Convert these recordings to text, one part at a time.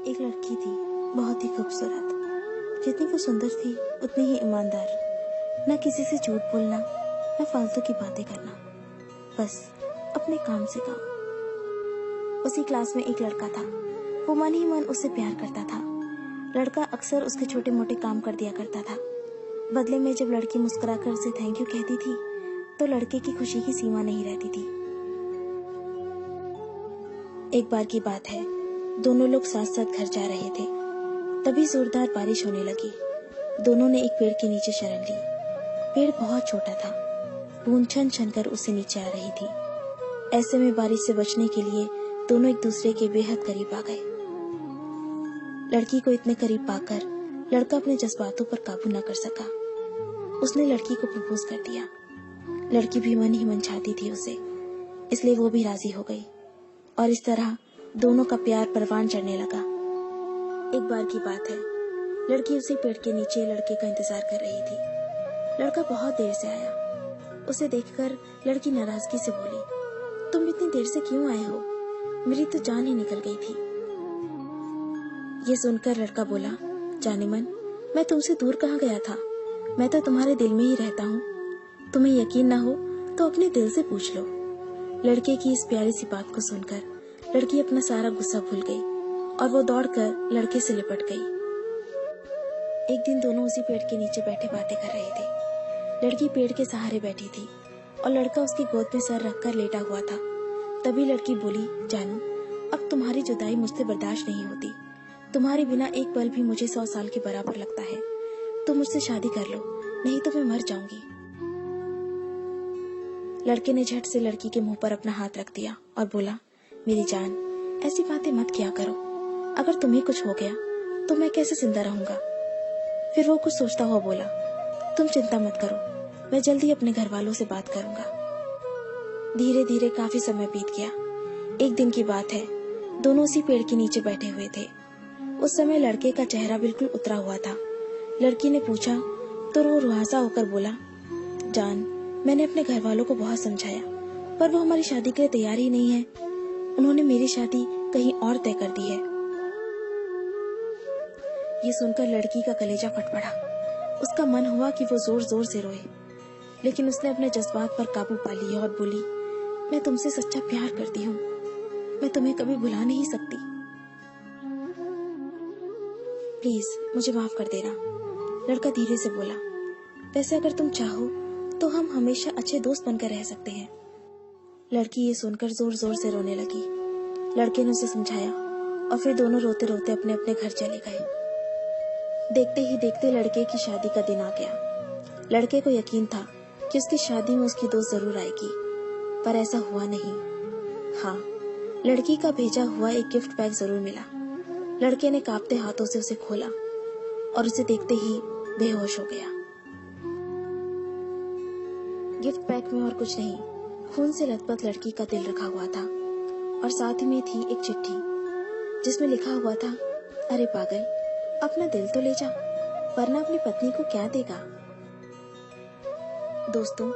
एक लड़की थी, बहुत ही खूबसूरत। जितनी वो सुंदर थी उतनी ही ईमानदार। न किसी से झूठ बोलना, न फालतू की बातें करना, बस अपने काम से काम। उसी क्लास में एक लड़का था। वो मन ही मन उससे प्यार करता था। लड़का अक्सर उसके छोटे मोटे काम कर दिया करता था। बदले में जब लड़की मुस्कुराकर उसे थैंक यू कहती थी तो लड़के की खुशी की सीमा नहीं रहती थी। एक बार की बात है, दोनों लोग साथ साथ घर जा रहे थे। तभी जोरदार बारिश होने लगी। दोनों ने एक पेड़ के नीचे शरण ली। पेड़ बहुत छोटा था। बूंद छन छन कर उससे नीचे आ रही थी। ऐसे में बारिश से बचने के लिए दोनों एक दूसरे के बेहद करीब आ गए। लड़की को इतने करीब पाकर लड़का अपने जज्बातों पर काबू न कर सका। उसने लड़की को प्रपोज कर दिया। लड़की भी मन ही मन चाहती थी उसे, इसलिए वो भी राजी हो गई और इस तरह दोनों का प्यार परवान चढ़ने लगा। एक बार की बात है, लड़की उसी पेड़ के नीचे लड़के का इंतजार कर रही थी। लड़का बहुत देर से आया। उसे देखकर लड़की नाराजगी से बोली, तुम इतनी देर से क्यों आए हो? मेरी तो जान ही निकल गई थी। ये सुनकर लड़का बोला, जाने मन, मैं तुमसे दूर कहाँ गया था? मैं तो तुम्हारे दिल में ही रहता हूँ। तुम्हें यकीन ना हो तो अपने दिल से पूछ लो। लड़के की इस प्यारी सी बात को सुनकर लड़की अपना सारा गुस्सा भूल गई और वो दौड़कर लड़के से लिपट गई। एक दिन दोनों उसी पेड़ के नीचे बैठे बातें कर रहे थे। लड़की पेड़ के सहारे बैठी थी और लड़का उसकी गोद में सर रखकर लेटा हुआ था। तभी लड़की बोली, जानू, अब तुम्हारी जुदाई मुझसे बर्दाश्त नहीं होती। तुम्हारे बिना एक पल भी मुझे 100 साल के बराबर लगता है। तुम मुझसे शादी कर लो, नहीं तो मैं मर जाऊंगी। लड़के ने झट से लड़की के मुंह पर अपना हाथ रख दिया और बोला, मेरी जान, ऐसी बातें मत किया करो। अगर तुम्हें कुछ हो गया तो मैं कैसे जिंदा रहूंगा? फिर वो कुछ सोचता हुआ बोला, तुम चिंता मत करो, मैं जल्दी अपने घर वालों से बात करूंगा। धीरे धीरे काफी समय बीत गया। एक दिन की बात है, दोनों उसी पेड़ के नीचे बैठे हुए थे। उस समय लड़के का चेहरा बिल्कुल उतरा हुआ था। लड़की ने पूछा तो वो रुआसा होकर बोला, जान, मैंने अपने घर वालों को बहुत समझाया, पर वो हमारी शादी के लिए तैयार ही नहीं है। उन्होंने मेरी शादी कहीं और तय कर दी है। ये सुनकर लड़की का कलेजा फट पड़ा। उसका मन हुआ कि वो जोर जोर से रोए, लेकिन उसने अपने जज्बात पर काबू पा लिया और बोली, मैं तुमसे सच्चा प्यार करती हूँ। मैं तुम्हें कभी भुला नहीं सकती। प्लीज मुझे माफ कर देना। लड़का धीरे से बोला, वैसे अगर तुम चाहो तो हम हमेशा अच्छे दोस्त बनकर रह सकते हैं। लड़की ये सुनकर जोर जोर से रोने लगी। लड़के ने उसे समझाया और फिर दोनों रोते रोते अपने अपने घर चले गए। देखते ही देखते लड़के की शादी का दिन आ गया। लड़के को यकीन था कि उसकी शादी में उसकी दोस्त जरूर आएगी, पर ऐसा हुआ नहीं। हाँ, लड़की का भेजा हुआ एक गिफ्ट पैक जरूर मिला। लड़के ने कांपते हाथों से उसे खोला और उसे देखते ही बेहोश हो गया। गिफ्ट पैक में और कुछ नहीं, खून से लथपथ लड़की का दिल रखा हुआ था और साथ ही में थी एक चिट्ठी जिसमें लिखा हुआ था, अरे पागल, अपना दिल तो ले जा, वरना अपनी पत्नी को क्या देगा। दोस्तों,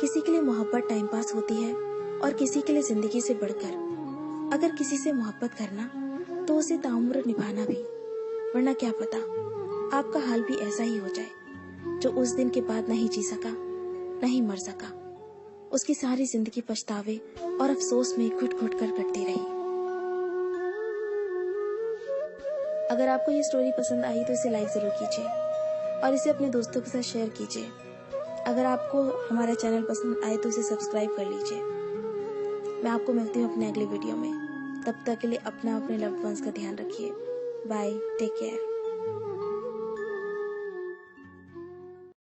किसी के लिए मोहब्बत टाइम पास होती है और किसी के लिए जिंदगी से बढ़कर। अगर किसी से मोहब्बत करना तो उसे ताउम्र निभाना भी, वरना क्या पता आपका हाल भी ऐसा ही हो जाए। जो उस दिन के बाद नहीं जी सका, नहीं मर सका, उसकी सारी जिंदगी पछतावे और अफसोस में घुट घुट कर कटती रही। अगर आपको ये स्टोरी पसंद आई तो इसे लाइक जरूर कीजिए और इसे अपने दोस्तों के साथ शेयर कीजिए। अगर आपको हमारा चैनल पसंद आए तो इसे सब्सक्राइब कर लीजिए। मैं आपको मिलती हूँ अपने अगले वीडियो में। तब तक के लिए अपना अपने लव्ड वंस का ध्यान रखिए। Bye, take care.